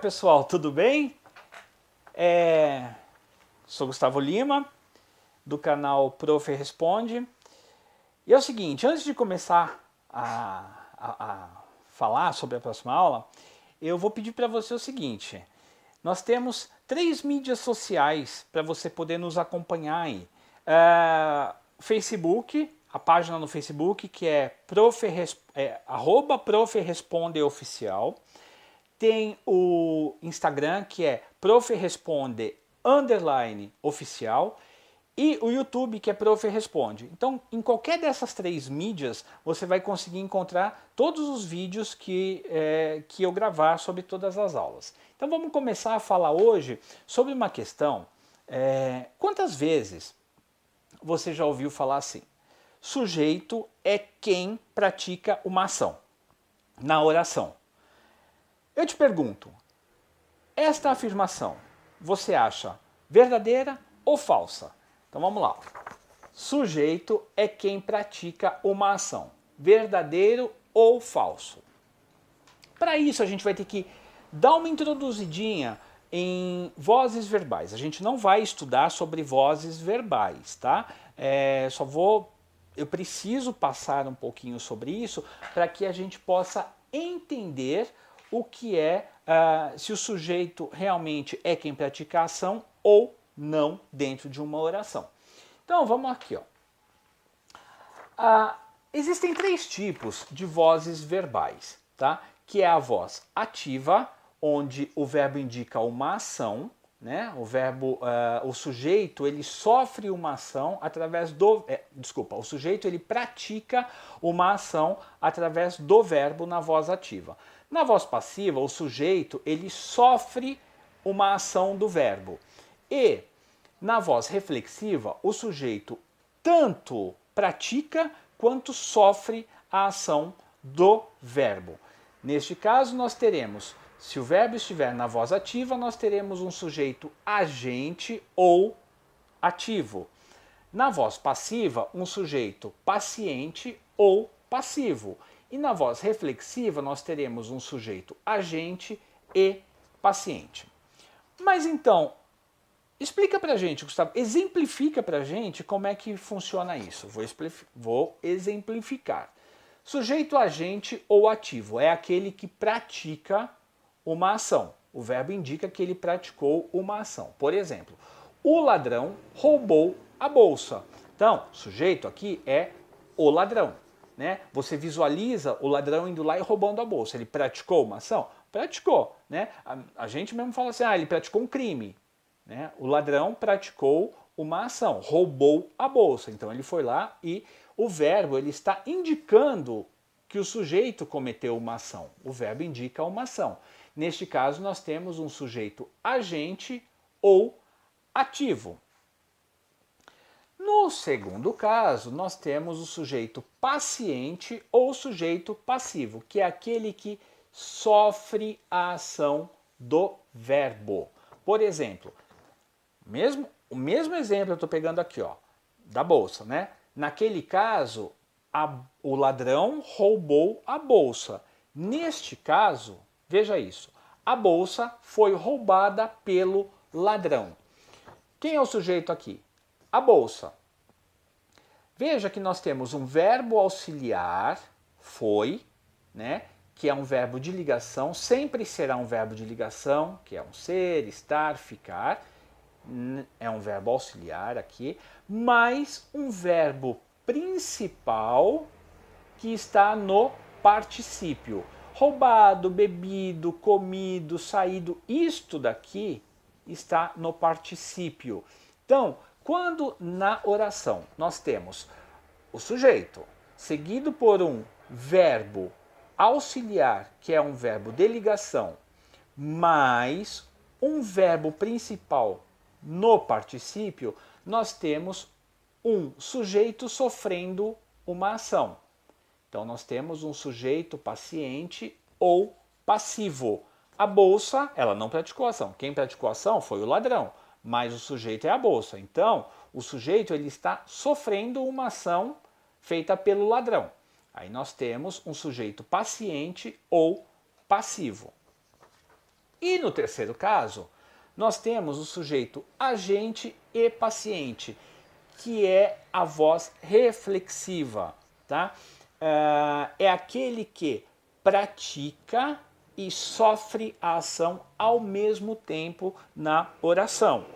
pessoal, tudo bem? Sou Gustavo Lima, do canal Prof. Responde. E é o seguinte, antes de começar a falar sobre a próxima aula, eu vou pedir para você o seguinte. Nós temos 3 mídias sociais para você poder nos acompanhar aí. Facebook, a página no Facebook, que é @Prof. Responde Oficial. Tem o Instagram, que é Prof. Responde _oficial. E o YouTube, que é Prof. Responde. Então, em qualquer dessas 3 mídias, você vai conseguir encontrar todos os vídeos que eu gravar sobre todas as aulas. Então, vamos começar a falar hoje sobre uma questão. Quantas vezes você já ouviu falar assim? Sujeito é quem pratica uma ação na oração. Eu te pergunto, esta afirmação você acha verdadeira ou falsa? Então vamos lá. Sujeito é quem pratica uma ação. Verdadeiro ou falso? Para isso a gente vai ter que dar uma introduzidinha em vozes verbais. A gente não vai estudar sobre vozes verbais, tá? Eu preciso passar um pouquinho sobre isso para que a gente possa entender o que é, se o sujeito realmente é quem pratica a ação ou não dentro de uma oração. Então vamos aqui, ó. Existem 3 tipos de vozes verbais, tá? Que é a voz ativa, onde o verbo indica uma ação, né? O sujeito ele sofre uma ação através do, o sujeito ele pratica uma ação através do verbo na voz ativa. Na voz passiva, o sujeito ele sofre uma ação do verbo. E na voz reflexiva, o sujeito tanto pratica quanto sofre a ação do verbo. Neste caso, nós teremos, se o verbo estiver na voz ativa, nós teremos um sujeito agente ou ativo. Na voz passiva, um sujeito paciente ou passivo. E na voz reflexiva, nós teremos um sujeito agente e paciente. Mas então, explica pra gente, Gustavo, exemplifica pra gente como é que funciona isso. Vou exemplificar. Sujeito agente ou ativo é aquele que pratica uma ação. O verbo indica que ele praticou uma ação. Por exemplo, o ladrão roubou a bolsa. Então, sujeito aqui é o ladrão. Né? Você visualiza o ladrão indo lá e roubando a bolsa. Ele praticou uma ação? Praticou. Né? A gente mesmo fala assim, ele praticou um crime. Né? O ladrão praticou uma ação, roubou a bolsa. Então ele foi lá e o verbo ele está indicando que o sujeito cometeu uma ação. O verbo indica uma ação. Neste caso, nós temos um sujeito agente ou ativo. No segundo caso, nós temos o sujeito paciente ou sujeito passivo, que é aquele que sofre a ação do verbo. Por exemplo, o mesmo exemplo eu estou pegando aqui, ó, da bolsa, né? Naquele caso, o ladrão roubou a bolsa. Neste caso, veja isso, a bolsa foi roubada pelo ladrão. Quem é o sujeito aqui? A bolsa. Veja que nós temos um verbo auxiliar, foi, né? Que é um verbo de ligação, sempre será um verbo de ligação, que é um ser, estar, ficar. É um verbo auxiliar aqui, mais um verbo principal que está no particípio. Roubado, bebido, comido, saído, isto daqui está no particípio. Então, quando na oração nós temos o sujeito seguido por um verbo auxiliar, que é um verbo de ligação, mais um verbo principal no particípio, nós temos um sujeito sofrendo uma ação. Então nós temos um sujeito paciente ou passivo. A bolsa, ela não praticou ação. Quem praticou ação foi o ladrão, mas o sujeito é a bolsa. Então, o sujeito ele está sofrendo uma ação feita pelo ladrão. Aí nós temos um sujeito paciente ou passivo. E no terceiro caso, nós temos o sujeito agente e paciente, que é a voz reflexiva, tá? É aquele que pratica e sofre a ação ao mesmo tempo na oração.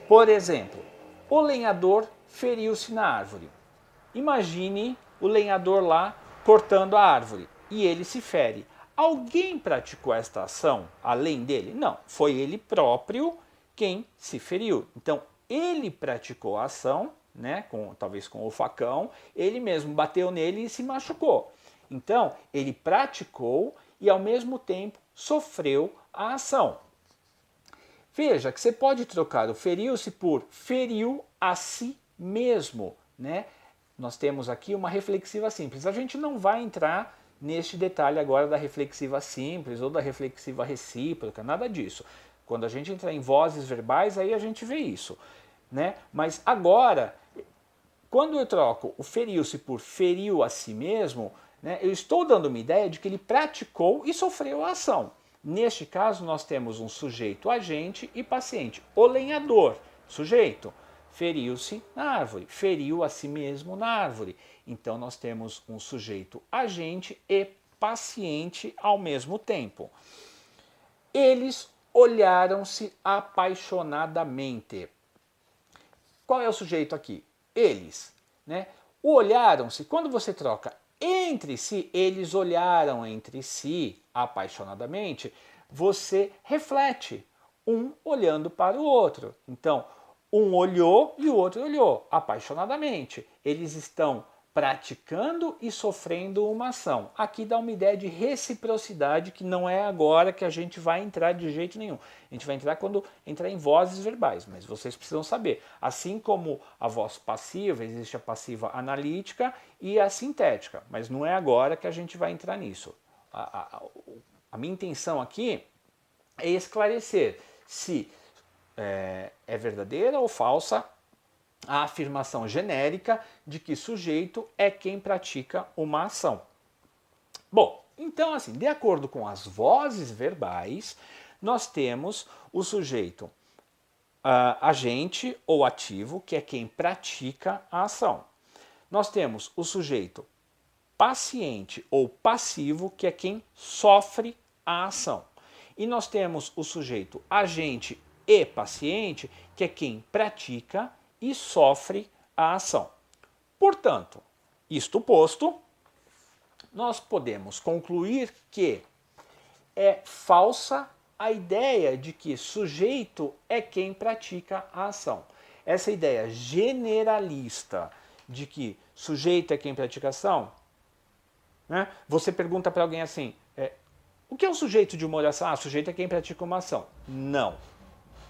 Por exemplo, o lenhador feriu-se na árvore. Imagine o lenhador lá cortando a árvore e ele se fere. Alguém praticou esta ação além dele? Não, foi ele próprio quem se feriu. Então, ele praticou a ação, né, talvez com o facão, ele mesmo bateu nele e se machucou. Então, ele praticou e ao mesmo tempo sofreu a ação. Veja que você pode trocar o feriu-se por feriu a si mesmo, né? Nós temos aqui uma reflexiva simples. A gente não vai entrar neste detalhe agora da reflexiva simples ou da reflexiva recíproca, nada disso. Quando a gente entrar em vozes verbais, aí a gente vê isso, né? Mas agora, quando eu troco o feriu-se por feriu a si mesmo, né, eu estou dando uma ideia de que ele praticou e sofreu a ação. Neste caso, nós temos um sujeito agente e paciente. O lenhador, sujeito, feriu-se na árvore, feriu a si mesmo na árvore. Então, nós temos um sujeito agente e paciente ao mesmo tempo. Eles olharam-se apaixonadamente. Qual é o sujeito aqui? Eles, né? O olharam-se, quando você troca entre si, eles olharam entre si apaixonadamente, você reflete um olhando para o outro. Então, um olhou e o outro olhou apaixonadamente. Eles estão praticando e sofrendo uma ação. Aqui dá uma ideia de reciprocidade que não é agora que a gente vai entrar de jeito nenhum. A gente vai entrar quando entrar em vozes verbais, mas vocês precisam saber. Assim como a voz passiva, existe a passiva analítica e a sintética, mas não é agora que a gente vai entrar nisso. A minha intenção aqui é esclarecer se é verdadeira ou falsa a afirmação genérica de que sujeito é quem pratica uma ação. Bom, então assim, de acordo com as vozes verbais, nós temos o sujeito agente ou ativo, que é quem pratica a ação. Nós temos o sujeito paciente ou passivo, que é quem sofre a ação. E nós temos o sujeito agente e paciente, que é quem pratica e sofre a ação. Portanto, isto posto, nós podemos concluir que é falsa a ideia de que sujeito é quem pratica a ação. Essa ideia generalista de que sujeito é quem pratica a ação, né? Você pergunta para alguém assim, o que é o sujeito de uma oração? Ah, sujeito é quem pratica uma ação. Não.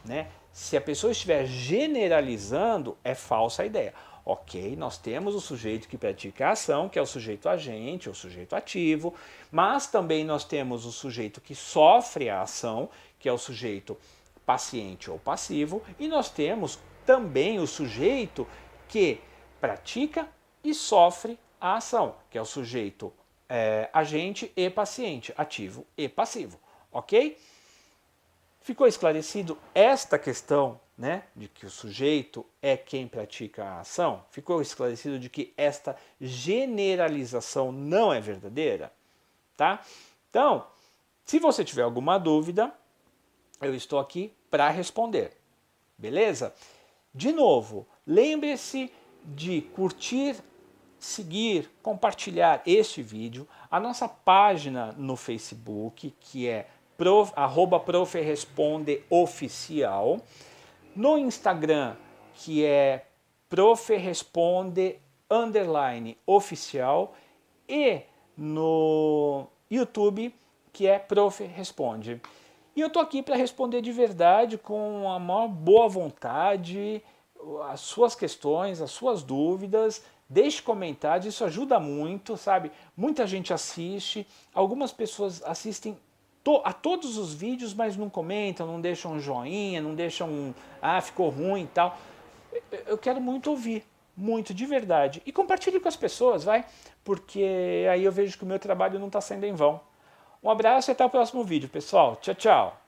Né? Se a pessoa estiver generalizando, é falsa a ideia. Ok, nós temos o sujeito que pratica a ação, que é o sujeito agente, o sujeito ativo, mas também nós temos o sujeito que sofre a ação, que é o sujeito paciente ou passivo, e nós temos também o sujeito que pratica e sofre a ação, que é o sujeito agente e paciente, ativo e passivo, ok? Ficou esclarecido esta questão, né, de que o sujeito é quem pratica a ação? Ficou esclarecido de que esta generalização não é verdadeira? Tá? Então, se você tiver alguma dúvida, eu estou aqui para responder. Beleza? De novo, lembre-se de curtir, seguir, compartilhar este vídeo, a nossa página no Facebook, que é @profrespondeoficial, no Instagram, que é profresponde_oficial, e no YouTube, que é Prof. Responde. E eu tô aqui para responder de verdade, com a maior boa vontade, as suas questões, as suas dúvidas. Deixe comentários, isso ajuda muito, sabe? Muita gente assiste, algumas pessoas assistem a todos os vídeos, mas não comentam, não deixam um joinha, não deixam ficou ruim e tal. Eu quero muito ouvir, muito, de verdade. E compartilhe com as pessoas, vai? Porque aí eu vejo que o meu trabalho não está sendo em vão. Um abraço e até o próximo vídeo, pessoal. Tchau, tchau.